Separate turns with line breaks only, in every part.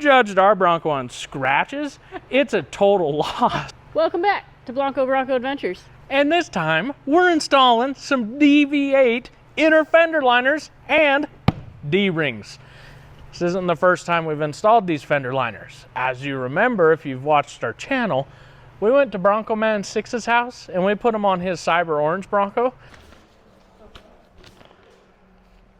judged our Bronco on scratches, it's a total loss.
Welcome back to Blanco Bronco Adventures.
And this time, we're installing some DV8 inner fender liners and D-rings. This isn't the first time we've installed these fender liners. As you remember, if you've watched our channel, we went to Bronco Man 6's house and we put them on his Cyber Orange Bronco.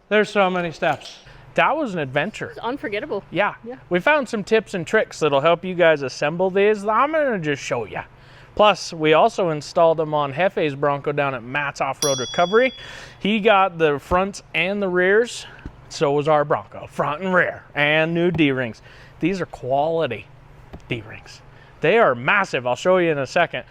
There's so many steps. That was an adventure.
It's unforgettable.
Yeah. We found some tips and tricks that'll help you guys assemble these. I'm gonna just show you. Plus, we also installed them on Hefe's Bronco down at Matt's Off-Road Recovery. He got the fronts and the rears. So was our Bronco, front and rear, and new D-rings. These are quality D-rings. They are massive. I'll show you in a second.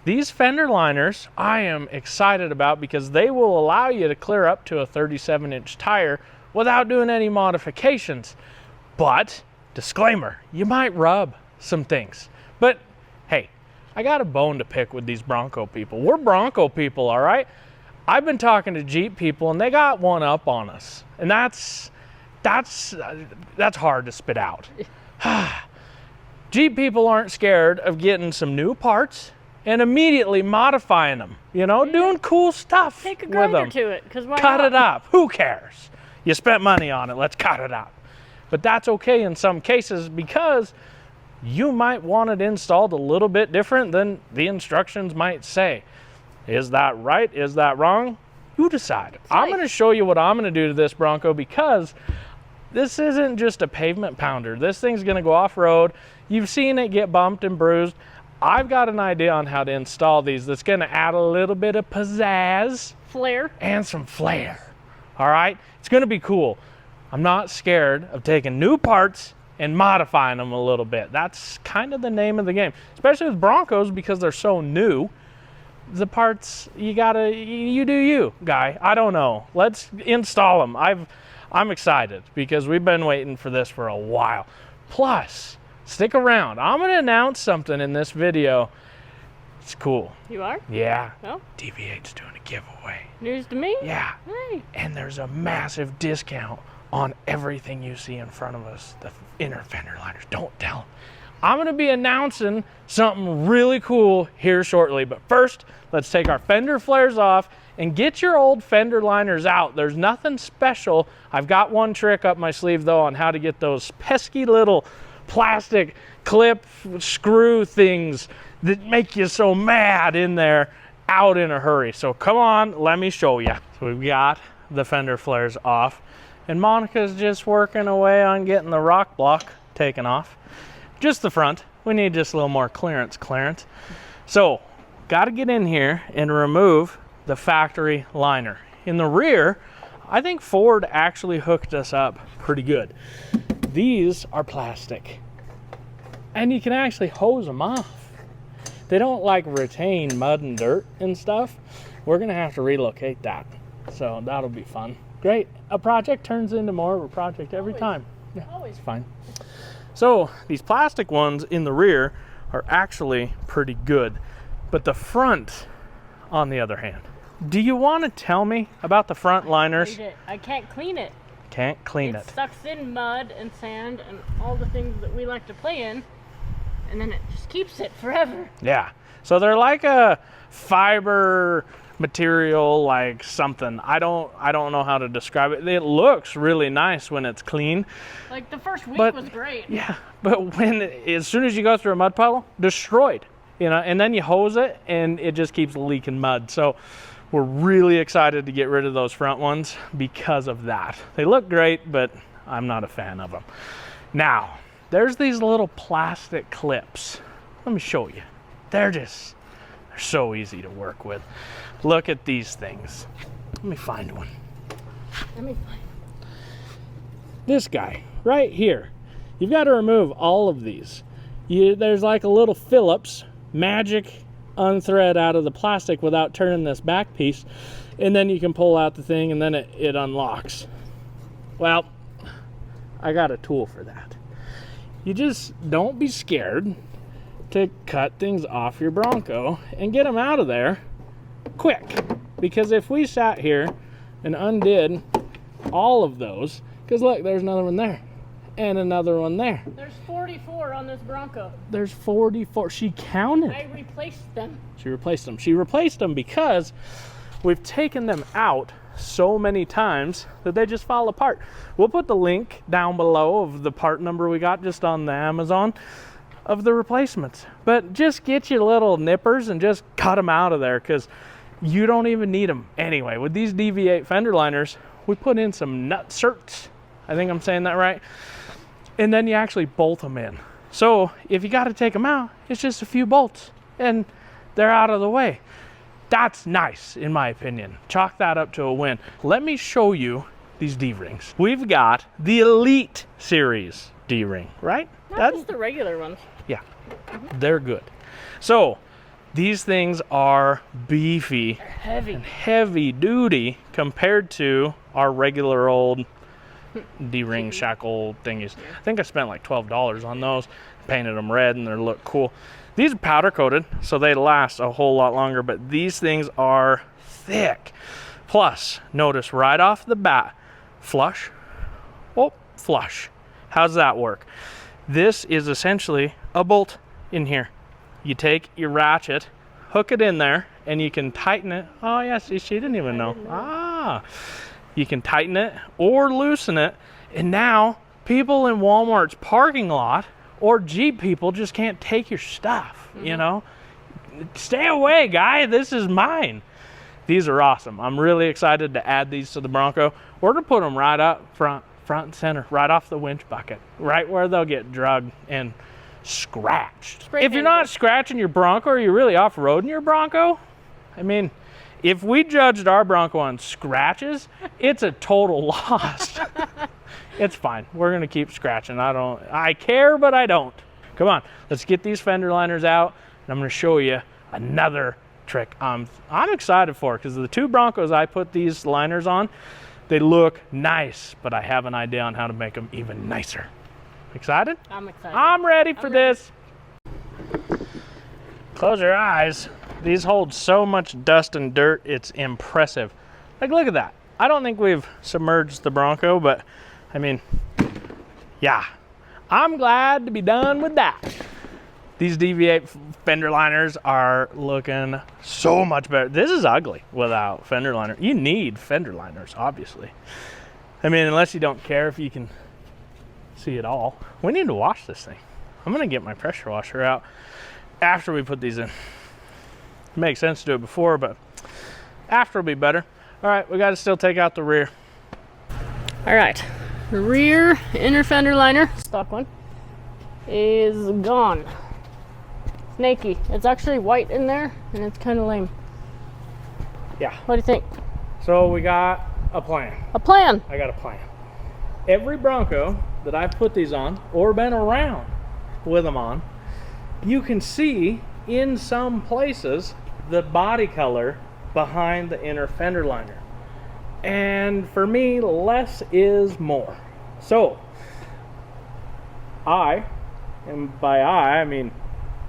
These fender liners I am excited about because they will allow you to clear up to a 37-inch tire without doing any modifications. But, disclaimer, you might rub some things. But, hey, I got a bone to pick with these Bronco people. We're Bronco people, all right? I've been talking to Jeep people and they got one up on us. And that's hard to spit out. Jeep people aren't scared of getting some new parts and immediately modifying them, you know, doing cool stuff
Take a
with
grinder
them.
to it, because why
Cut
not?
it up. Who cares? You spent money on it. Let's cut it up. But that's okay in some cases because you might want it installed a little bit different than the instructions might say. Is that right? Is that wrong? You decide. I'm going to show you what I'm going to do to this Bronco because this isn't just a pavement pounder. This thing's going to go off-road. You've seen it get bumped and bruised. I've got an idea on how to install these that's going to add a little bit of pizzazz.
Flair.
And some flair. All right? It's going to be cool. I'm not scared of taking new parts and modifying them a little bit. That's kind of the name of the game, especially with Broncos because they're so new. The parts, you do you, guy. I don't know. Let's install them. I'm excited because we've been waiting for this for a while. Plus, stick around. I'm going to announce something in this video. It's cool.
You are?
Yeah.
Oh.
DV8's doing a giveaway.
News to me?
Yeah.
Hey.
And there's a massive discount on everything you see in front of us, the inner fender liners. Don't tell them. I'm going to be announcing something really cool here shortly. But first, let's take our fender flares off and get your old fender liners out. There's nothing special. I've got one trick up my sleeve, though, on how to get those pesky little plastic clip screw things that make you so mad in there out in a hurry. So come on, let me show you. So we've got the fender flares off. And Monica's just working away on getting the rock block taken off. Just the front. We need just a little more clearance. So, got to get in here and remove the factory liner. In the rear, I think Ford actually hooked us up pretty good. These are plastic. And you can actually hose them off. They don't like retain mud and dirt and stuff. We're going to have to relocate that. So, that'll be fun. Great. A project turns into more of a project every time. Yeah, always fine. So these plastic ones in the rear are actually pretty good, but the front, on the other hand, do you want to tell me about the front liners?
I can't clean it.
Can't clean it.
It sucks in mud and sand and all the things that we like to play in, and then it just keeps it forever.
Yeah. So they're like a fiber material, like something. I don't know how to describe it. It looks really nice when it's clean.
Like the first week was great.
Yeah, but as soon as you go through a mud puddle, destroyed, you know, and then you hose it and it just keeps leaking mud. So we're really excited to get rid of those front ones because of that. They look great, but I'm not a fan of them. Now, there's these little plastic clips. Let me show you. They're so easy to work with. Look at these things. Let me find one. This guy right here. You've got to remove all of these. There's like a little Phillips magic unthread out of the plastic without turning this back piece, and then you can pull out the thing and then it unlocks. Well, I got a tool for that. You just don't be scared to cut things off your Bronco and get them out of there quick, because if we sat here and undid all of those, because look, there's another one there, and another one there.
There's 44 on this Bronco.
There's 44. She counted.
I replaced them.
She replaced them. She replaced them because we've taken them out so many times that they just fall apart. We'll put the link down below of the part number we got just on the Amazon of the replacements. But just get your little nippers and just cut them out of there, because you don't even need them. Anyway, with these DV8 fender liners, we put in some nut certs. I think I'm saying that right. And then you actually bolt them in. So if you got to take them out, it's just a few bolts and they're out of the way. That's nice, in my opinion. Chalk that up to a win. Let me show you these D-rings. We've got the Elite Series D-ring, right?
Not just the regular ones.
Yeah, they're good. So these things are beefy,
Heavy.
and heavy duty compared to our regular old D-ring shackle thingies. I think I spent like $12 on those, painted them red, and they look cool. These are powder coated, so they last a whole lot longer, but these things are thick. Plus, notice right off the bat, flush, oh, flush. How's that work? This is essentially a bolt in here. You take your ratchet, hook it in there, and you can tighten it. Oh yes, she didn't even know. Ah, you can tighten it or loosen it, and now people in Walmart's parking lot or Jeep people just can't take your stuff, you know? Stay away, guy, this is mine. These are awesome. I'm really excited to add these to the Bronco, or to put them right up front and center, right off the winch bucket, right where they'll get drugged and scratched. If you're not scratching your Bronco, are you really off-roading your Bronco? I mean, if we judged our Bronco on scratches, it's a total loss. It's fine. We're gonna keep scratching. I care, but I don't. Come on, let's get these fender liners out, and I'm gonna show you another trick I'm excited for, because the two Broncos I put these liners on, they look nice, but I have an idea on how to make them even nicer. Excited?
I'm excited.
I'm ready for this. Close your eyes. These hold so much dust and dirt, it's impressive. Like, look at that. I don't think we've submerged the Bronco, but I mean, yeah. I'm glad to be done with that. These DV8 fender liners are looking so much better. This is ugly without fender liner. You need fender liners, obviously. I mean, unless you don't care if you can see it all. We need to wash this thing. I'm gonna get my pressure washer out after we put these in. It makes sense to do it before, but after will be better. All right, we gotta still take out the rear.
All right, the rear inner fender liner, stock one, is gone. Snaky. It's actually white in there, and it's kind of lame.
Yeah.
What do you think?
So we got a plan.
A plan.
I got a plan. Every Bronco that I've put these on, or been around with them on, you can see in some places the body color behind the inner fender liner. And for me, less is more. So I, and by I mean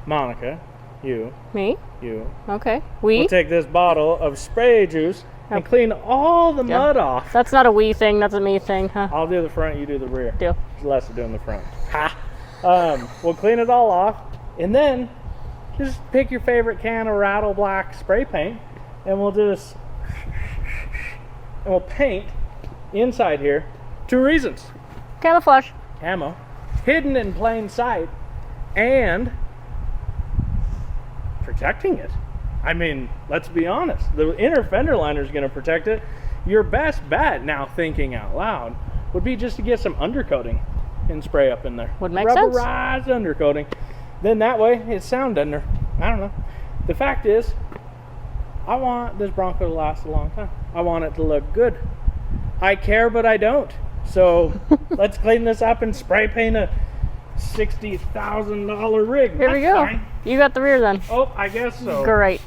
Monica, you,
Me?
you,
Okay. We?
we'll take this bottle of spray juice and clean all the mud off.
That's not a we thing, that's a me thing, huh?
I'll do the front, you do the rear.
Deal.
There's less of doing the front. Ha! We'll clean it all off, and then just pick your favorite can of Rattle Black spray paint, and we'll do this, and we'll paint inside here. 2 reasons.
Camouflage.
Camo, hidden in plain sight, and protecting it. I mean, let's be honest, the inner fender liner is going to protect it. Your best bet, now thinking out loud, would be just to get some undercoating and spray up in there.
Would make sense.
Rubberized undercoating. Then that way it's sound under. I don't know. The fact is, I want this Bronco to last a long time. I want it to look good. I care, but I don't. So let's clean this up and spray paint a $60,000 rig.
Here we go.
Fine.
You got the rear then.
Oh, I guess so.
Great.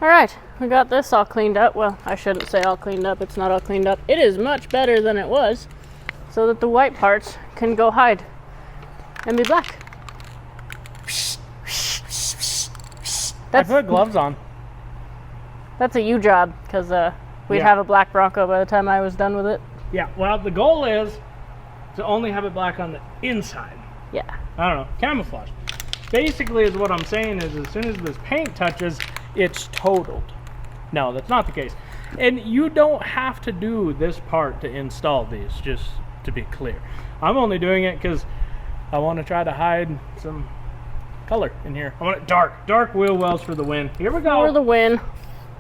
All right, we got this all cleaned up. Well, I shouldn't say all cleaned up. It's not all cleaned up. It is much better than it was, so that the white parts can go hide and be black.
I put gloves on.
That's a you job, because we'd
Yeah.
have a black Bronco by the time I was done with it.
Yeah, well, the goal is to only have it black on the inside.
Yeah.
I don't know, camouflage. Basically is what I'm saying is as soon as this paint touches, it's totaled. No, that's not the case. And you don't have to do this part to install these, just to be clear. I'm only doing it because I want to try to hide some color in here. I want it dark wheel wells for the win. Here we go.
For the win.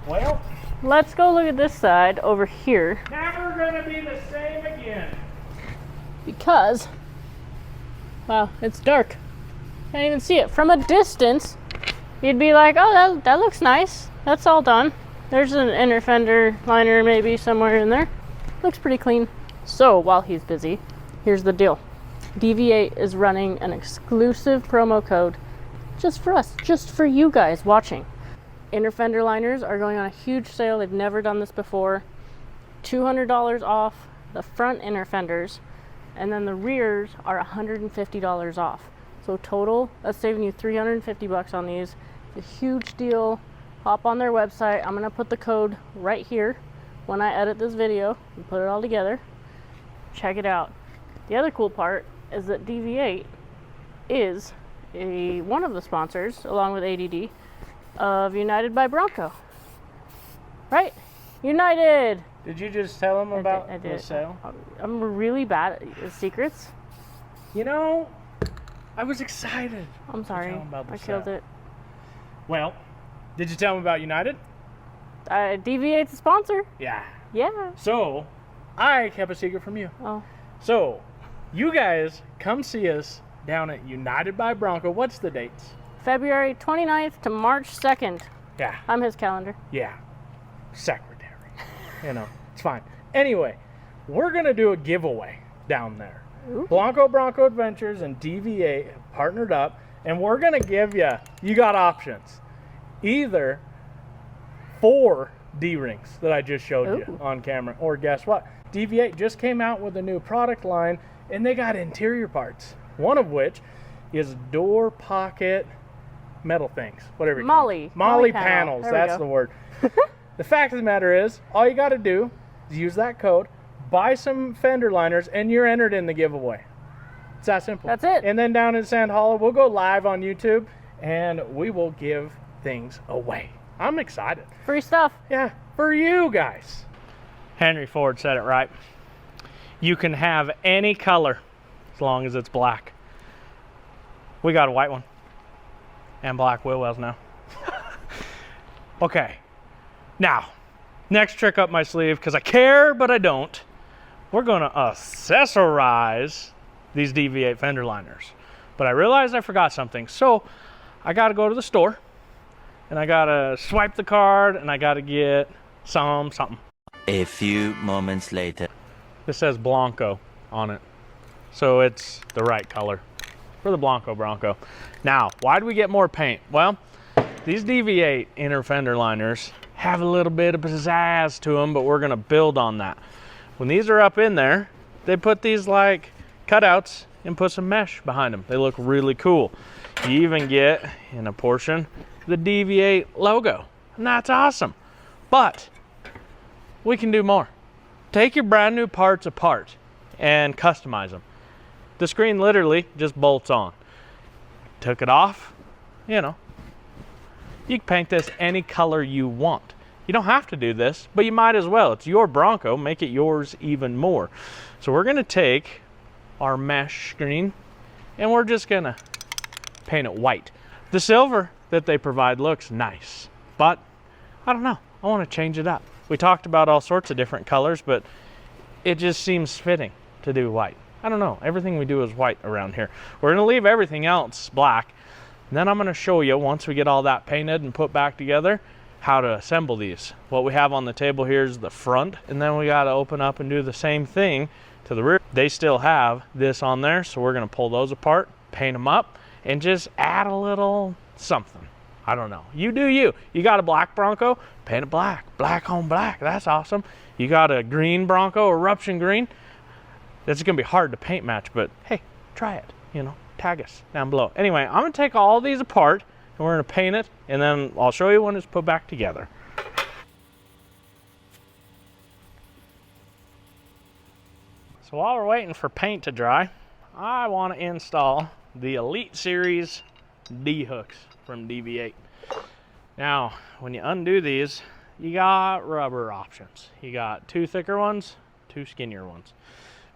Well,
let's go look at this side over here.
Never gonna be the same again.
Because, wow, it's dark. Can't even see it. From a distance, you'd be like, oh, that looks nice. That's all done. There's an inner fender liner maybe somewhere in there. Looks pretty clean. So while he's busy, here's the deal. DV8 is running an exclusive promo code just for us, just for you guys watching. Inner fender liners are going on a huge sale. They've never done this before. $200 off the front inner fenders, and then the rears are $150 off. So total, that's saving you $350 on these. It's a huge deal. Hop on their website. I'm gonna put the code right here when I edit this video and put it all together. Check it out. The other cool part is that DV8 is one of the sponsors, along with ADD, of United by Bronco. Right? United!
Did you just tell them about the sale?
I'm really bad at secrets.
You know, I was excited.
I'm sorry. I killed it.
Well, did you tell them about United?
DV8's a sponsor.
Yeah.
Yeah.
So, I kept a secret from you.
Oh.
So, you guys come see us down at United by Bronco. What's the dates?
February 29th to March 2nd.
Yeah.
I'm his calendar.
Yeah. Secretary. You know, it's fine. Anyway, we're going to do a giveaway down there.
Ooh.
Blanco Bronco Adventures and DV8 have partnered up, and we're going to give you got options. Either 4 D-rings that I just showed you on camera, or guess what? DV8 just came out with a new product line, and they got interior parts. One of which is door pocket metal things, whatever you call it. Molly panels, that's the word. The fact of the matter is, all you got to do is use that code, buy some fender liners, and you're entered in the giveaway. It's that simple.
That's it.
And then down in Sand Hollow, we'll go live on YouTube, and we will give things away. I'm excited.
Free stuff.
Yeah, for you guys. Henry Ford said it right. You can have any color as long as it's black. We got a white one and black wheel wells now. Okay, now next trick up my sleeve, because I care but I don't. We're going to accessorize these DV8 fender liners, but I realized I forgot something, so I got to go to the store and I got to swipe the card and I got to get something.
A few moments later.
This says Blanco on it, so it's the right color for the Blanco Bronco. Now, why do we get more paint? Well, these DV8 inner fender liners have a little bit of pizzazz to them, but we're gonna build on that. When these are up in there, they put these like cutouts and put some mesh behind them. They look really cool. You even get, in a portion, the DV8 logo, and that's awesome. But we can do more. Take your brand new parts apart and customize them. The screen literally just bolts on. Took it off, you know. You can paint this any color you want. You don't have to do this, but you might as well. It's your Bronco, make it yours even more. So we're gonna take our mesh screen and we're just gonna paint it white. The silver that they provide looks nice, but I don't know, I wanna change it up. We talked about all sorts of different colors, but it just seems fitting to do white. I don't know, everything we do is white around here. We're gonna leave everything else black, and then I'm gonna show you, once we get all that painted and put back together, how to assemble these. What we have on the table here is the front, and then we gotta open up and do the same thing to the rear. They still have this on there, so we're gonna pull those apart, paint them up, and just add a little something. I don't know, you do you. You got a black Bronco, paint it black, black on black, that's awesome. You got a green Bronco, eruption green, that's gonna be hard to paint match, but hey, try it, you know, tag us down below. Anyway, I'm gonna take all these apart and we're gonna paint it, and then I'll show you when it's put back together. So while we're waiting for paint to dry, I want to install the Elite Series D-hooks from DV8. Now, when you undo these, you got rubber options. You got 2 thicker ones, 2 skinnier ones.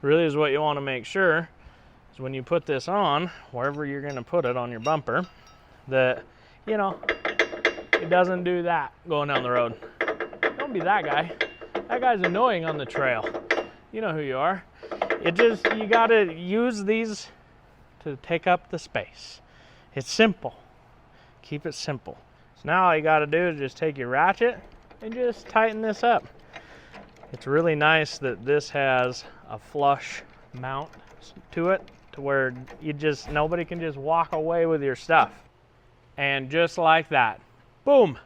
Really is what you want to make sure is when you put this on, wherever you're going to put it on your bumper, that, you know, it doesn't do that going down the road. Don't be that guy. That guy's annoying on the trail. You know who you are. It just, you got to use these to take up the space. It's simple. Keep it simple. So now all you got to do is just take your ratchet and just tighten this up. It's really nice that this has a flush mount to it, to where you just, nobody can just walk away with your stuff. And just like that, boom,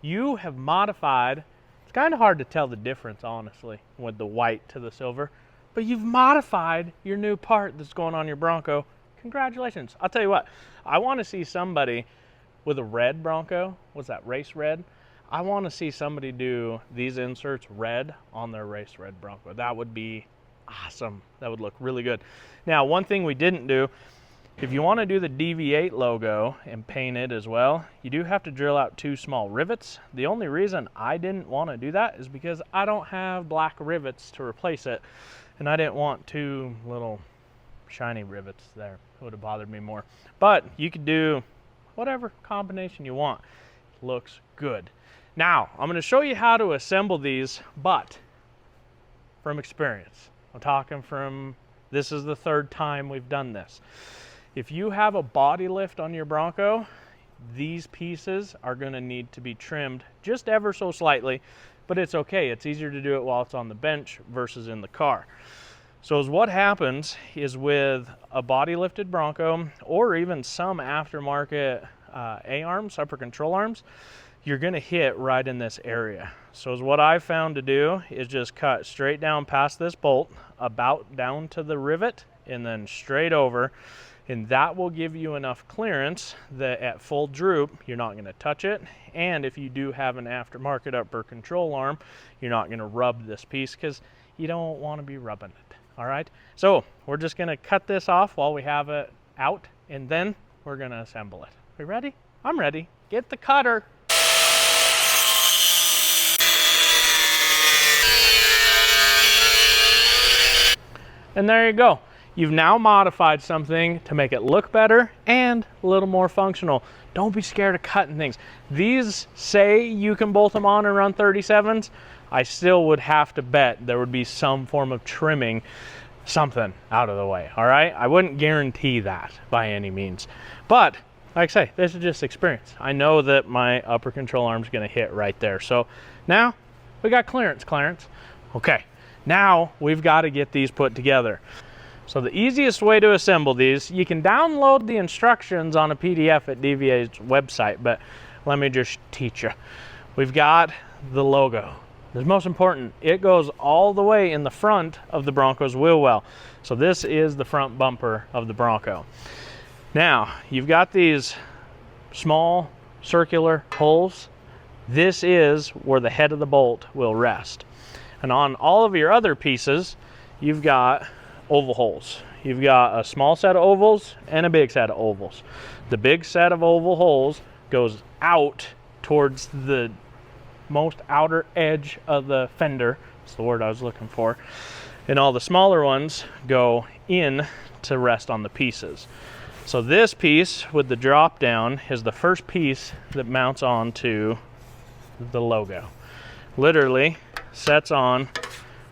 you have modified. It's kind of hard to tell the difference, honestly, with the white to the silver, but you've modified your new part that's going on your Bronco. Congratulations. I'll tell you what, I want to see somebody with a red Bronco. What's that, race red? I want to see somebody do these inserts red on their race red Bronco. That would be awesome. That would look really good. Now, one thing we didn't do, if you want to do the DV8 logo and paint it as well, you do have to drill out 2 small rivets. The only reason I didn't want to do that is because I don't have black rivets to replace it, and I didn't want 2 little shiny rivets there. It would have bothered me more. But you could do whatever combination you want. Looks good. Now, I'm going to show you how to assemble these, but from experience. I'm talking from, this is the 3rd time we've done this. If you have a body lift on your Bronco, these pieces are going to need to be trimmed just ever so slightly, but it's okay. It's easier to do it while it's on the bench versus in the car. So what happens is with a body lifted Bronco, or even some aftermarket A-arms, upper control arms, you're going to hit right in this area. So what I've found to do is just cut straight down past this bolt, about down to the rivet, and then straight over. And that will give you enough clearance that at full droop, you're not going to touch it. And if you do have an aftermarket upper control arm, you're not going to rub this piece, because you don't want to be rubbing it. All right. So we're just going to cut this off while we have it out, and then we're going to assemble it. We ready? I'm ready. Get the cutter. And there you go. You've now modified something to make it look better and a little more functional. Don't be scared of cutting things. These say you can bolt them on and run 37s. I still would have to bet there would be some form of trimming, something out of the way, all right? I wouldn't guarantee that by any means. But like I say, this is just experience. I know that my upper control arm is going to hit right there. So now we got clearance, Clarence. Okay, now we've got to get these put together. So the easiest way to assemble these, you can download the instructions on a PDF at DV8's website, but let me just teach you. We've got the logo. The most important, it goes all the way in the front of the Bronco's wheel well. So this is the front bumper of the Bronco. Now, you've got these small circular holes. This is where the head of the bolt will rest. And on all of your other pieces, you've got oval holes. You've got a small set of ovals and a big set of ovals. The big set of oval holes goes out towards the most outer edge of the fender. That's the word I was looking for. And all the smaller ones go in to rest on the pieces. So this piece with the drop down is the first piece that mounts onto the logo. Literally sets on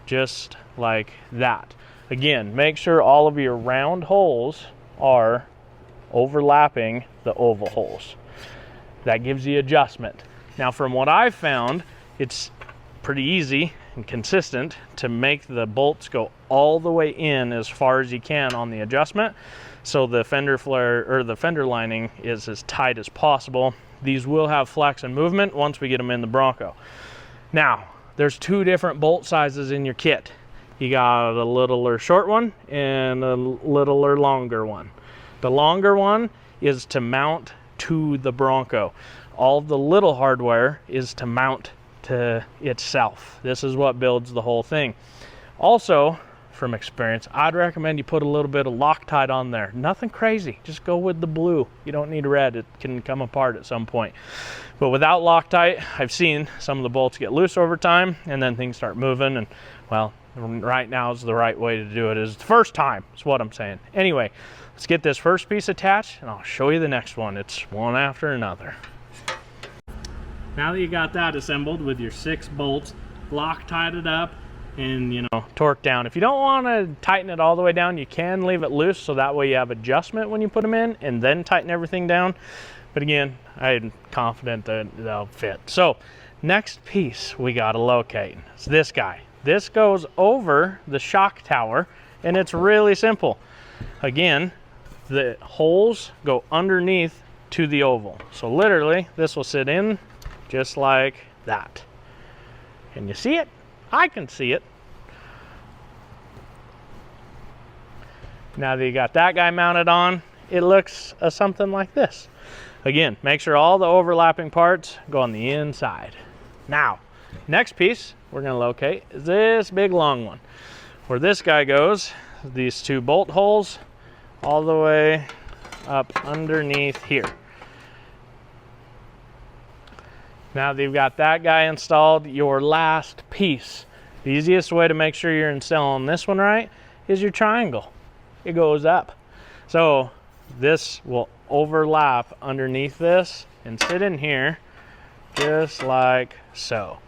just like that. Again, make sure all of your round holes are overlapping the oval holes. That gives you adjustment. Now, from what I've found, it's pretty easy and consistent to make the bolts go all the way in as far as you can on the adjustment, so the fender flare or the fender lining is as tight as possible. These will have flex and movement once we get them in the Bronco. Now, there's 2 different bolt sizes in your kit. You got a littler short one and a littler longer one. The longer one is to mount to the Bronco. All the little hardware is to mount to itself. This is what builds the whole thing. Also, from experience, I'd recommend you put a little bit of Loctite on there. Nothing crazy, just go with the blue. You don't need red, it can come apart at some point. But without Loctite, I've seen some of the bolts get loose over time and then things start moving, and well, right now is the right way to do it. Is the first time, is what I'm saying. Anyway, let's get this first piece attached and I'll show you the next one. It's one after another. Now that you got that assembled with your 6 bolts, Loctite it up and, you know, torque down. If you don't want to tighten it all the way down, you can leave it loose so that way you have adjustment when you put them in and then tighten everything down. But again, I'm confident that they'll fit. So next piece we got to locate is this guy. This goes over the shock tower and it's really simple. Again, the holes go underneath to the oval. So literally this will sit in just like that. Can you see it? I can see it. Now that you got that guy mounted on, it looks something like this. Again, make sure all the overlapping parts go on the inside. Now, next piece we're going to locate is this big long one. Where this guy goes, these 2 bolt holes all the way up underneath here. Now that you've got that guy installed, your last piece. The easiest way to make sure you're installing this one right is your triangle. It goes up. So this will overlap underneath this and sit in here just like so.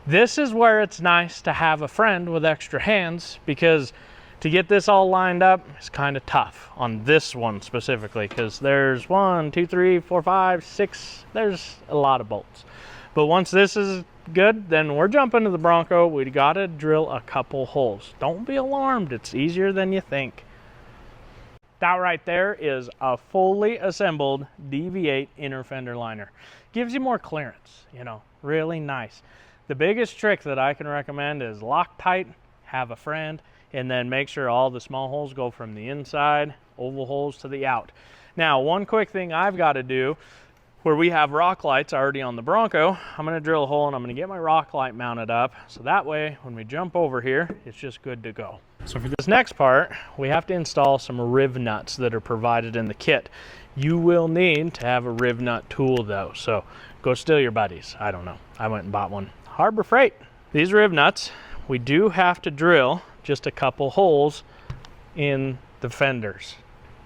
This is where it's nice to have a friend with extra hands, because to get this all lined up is kind of tough on this one specifically, because there's 1, 2, 3, 4, 5, 6, there's a lot of bolts. But once this is good, then we're jumping to the Bronco. We gotta drill a couple holes. Don't be alarmed, it's easier than you think. That right there is a fully assembled DV8 inner fender liner. Gives you more clearance, you know, really nice. The biggest trick that I can recommend is Loctite, have a friend, and then make sure all the small holes go from the inside, oval holes to the out. Now, one quick thing I've got to do, where we have rock lights already on the Bronco, I'm going to drill a hole and I'm going to get my rock light mounted up, so that way when we jump over here, it's just good to go. So for this next part, we have to install some riv nuts that are provided in the kit. You will need to have a riv nut tool though, so go steal your buddies. I don't know, I went and bought one. Harbor Freight. These riv nuts, we do have to drill just a couple holes in the fenders.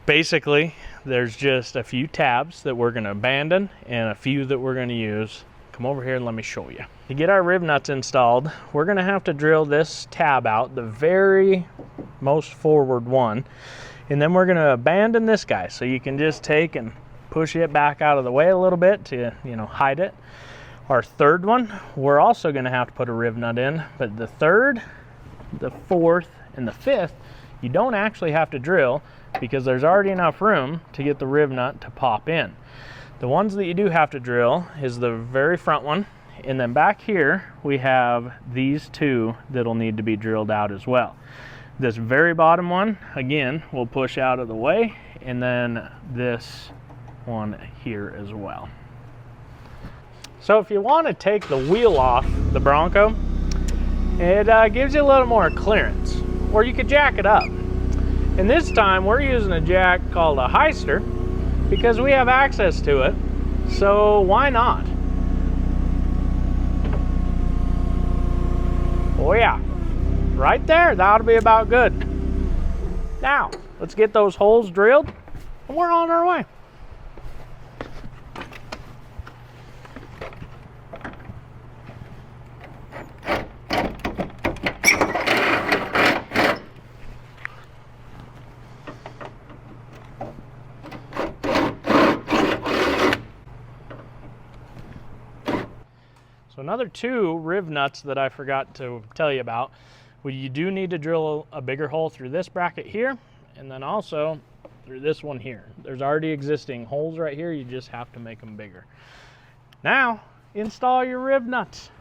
Basically, there's just a few tabs that we're going to abandon and a few that we're going to use. Come over here and let me show you. To get our riv nuts installed, we're going to have to drill this tab out, the very most forward one, and then we're going to abandon this guy, so you can just take and push it back out of the way a little bit to, you know, hide it. Our third one, we're also going to have to put a riv nut in, but the third, the fourth, and the fifth, you don't actually have to drill, because there's already enough room to get the riv nut to pop in. The ones that you do have to drill is the very front one, and then back here we have these 2 that'll need to be drilled out as well. This very bottom one, again, we'll push out of the way, and then this one here as well. So if you want to take the wheel off the Bronco, it gives you a little more clearance, or you could jack it up. And this time we're using a jack called a heister because we have access to it, so why not? Oh yeah, right there, that ought to be about good. Now, let's get those holes drilled and we're on our way. So another 2 riv nuts that I forgot to tell you about. Well, you do need to drill a bigger hole through this bracket here, and then also through this one here. There's already existing holes right here, you just have to make them bigger. Now, install your riv nuts.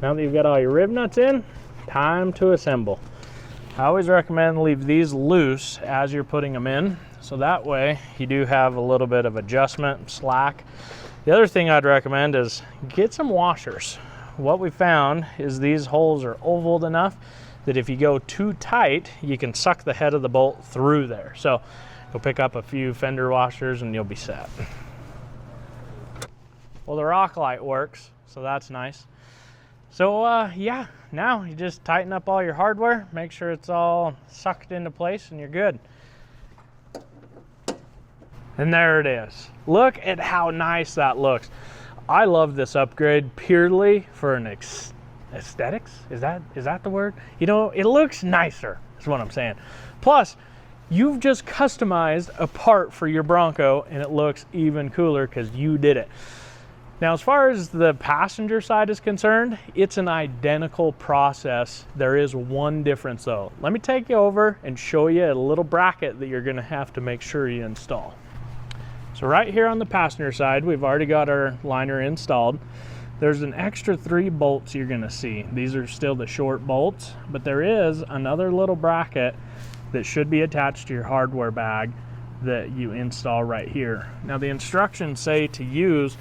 Now that you've got all your riv nuts in, time to assemble. I always recommend leave these loose as you're putting them in, so that way you do have a little bit of adjustment, slack. The other thing I'd recommend is get some washers. what we found is these holes are ovaled enough that if you go too tight, you can suck the head of the bolt through there. So go pick up a few fender washers and you'll be set. Well, the rock light works, so that's nice. So yeah, now you just tighten up all your hardware, make sure it's all sucked into place, and you're good. And there it is. Look at how nice that looks. I love this upgrade purely for an aesthetics. Is that the word? You know, it looks nicer, is what I'm saying. Plus, you've just customized a part for your Bronco, and it looks even cooler because you did it. Now, as far as the passenger side is concerned, it's an identical process. There is one difference though. Let me take you over and show you a little bracket that you're gonna have to make sure you install. So right here on the passenger side, we've already got our liner installed. There's an extra 3 bolts you're gonna see. These are still the short bolts, but there is another little bracket that should be attached to your hardware bag that you install right here. Now the instructions say to use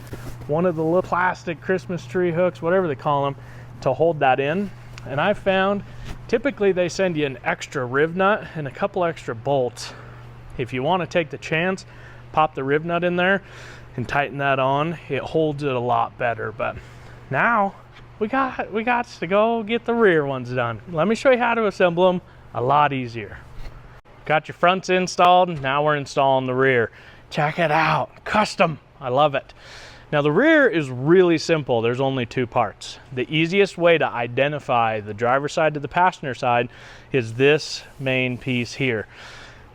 one of the little plastic Christmas tree hooks, whatever they call them, to hold that in. And I found typically they send you an extra riv nut and a couple extra bolts. If you want to take the chance, pop the riv nut in there and tighten that on. It holds it a lot better. But now we got to go get the rear ones done. Let me show you how to assemble them a lot easier. Got your fronts installed, now we're installing the rear. Check it out, custom, I love it. Now the rear is really simple, there's only 2 parts. The easiest way to identify the driver's side to the passenger side is this main piece here.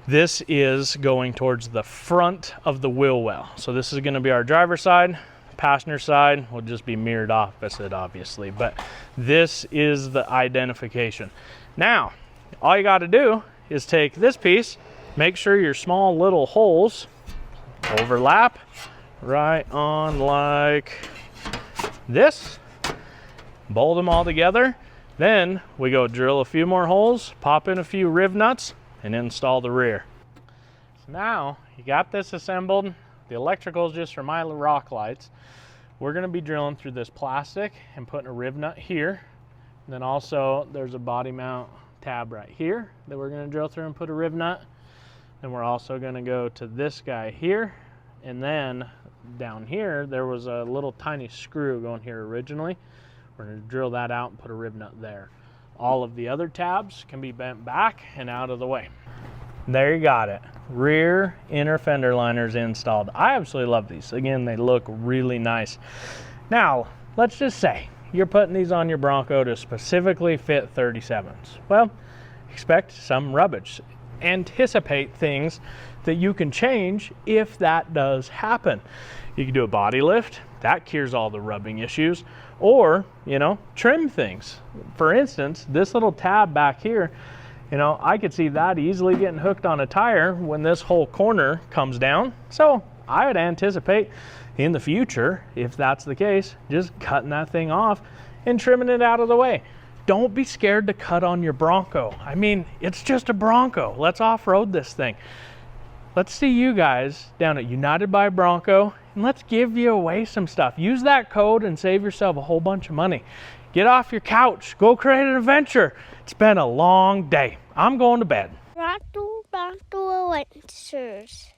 This is going towards the front of the wheel well. So this is gonna be our driver's side, passenger side will just be mirrored opposite obviously, but this is the identification. Now, all you gotta do is take this piece, make sure your small little holes overlap right on like this, bolt them all together, then we go drill a few more holes, pop in a few riv nuts, and install the rear. So now you got this assembled, the electrical is just for my rock lights. We're going to be drilling through this plastic and putting a riv nut here, and then also there's a body mount tab right here that we're going to drill through and put a riv nut. And we're also going to go to this guy here, and then down here there was a little tiny screw going here originally. We're going to drill that out and put a riv nut there. All of the other tabs can be bent back and out of the way. There you got it. Rear inner fender liners installed. I absolutely love these. Again, they look really nice. Now let's just say you're putting these on your Bronco to specifically fit 37s. Well, expect some rubbish. Anticipate things that you can change if that does happen. You can do a body lift, that cures all the rubbing issues, or, you know, trim things. For instance, this little tab back here, you know, I could see that easily getting hooked on a tire when this whole corner comes down. So I would anticipate in the future, if that's the case, just cutting that thing off and trimming it out of the way. Don't be scared to cut on your Bronco. I mean, it's just a Bronco. Let's off-road this thing. Let's see you guys down at United by Bronco, and let's give you away some stuff. Use that code and save yourself a whole bunch of money. Get off your couch, go create an adventure. It's been a long day. I'm going to bed.
Bronco Adventures.